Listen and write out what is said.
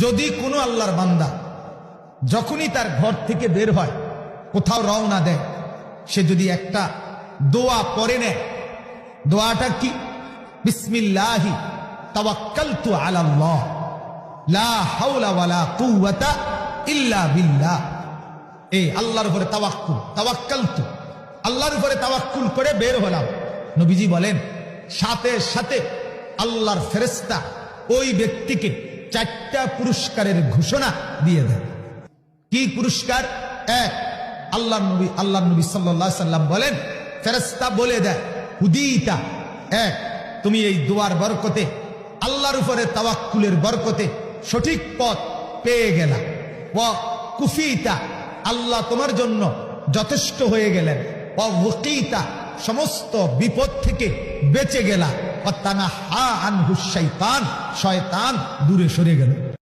যদি কোনো আল্লাহর বান্দা যখনই তার ঘর থেকে বের হয়, কোথাও রওনা দেয়, সে যদি একটা দোয়া পড়ে নেয়, দোয়াটা কি? বিসমিল্লাহি তাওয়াক্কালতু আলাল্লাহ লা হাওলা ওয়ালা কুওয়াতা ইল্লা বিল্লাহ। এই আল্লাহর উপরে তাওয়াক্কালতু, আল্লাহর উপরে তাওয়াক্কুল করে বের হলাম। নবীজি বলেন সাথে সাথে আল্লাহর ফেরেশতা ওই ব্যক্তিকে 4টা পুরস্কারের ঘোষণা দিয়ে দেন। কি পুরস্কার? এক, আল্লাহ নবী সাল্লাল্লাহু আলাইহি সাল্লাম বলেন, ফেরেশতা বলে দেয় হুদিতা, এক, তুমি এই দোয়ার বরকতে, আল্লাহর উপরে তাওয়াক্কুলের বরকতে সঠিক পথ পেয়ে গেলা। ওয়া কুফিতা, আল্লাহ তোমার জন্য যথেষ্ট হয়ে গেলেন। ওয়া ওয়াকিতা, সমস্ত বিপদ থেকে বেঁচে গেলা। ওয়া তানাহা আনহু শাইতান, শয়তান দূরে সরে গেল।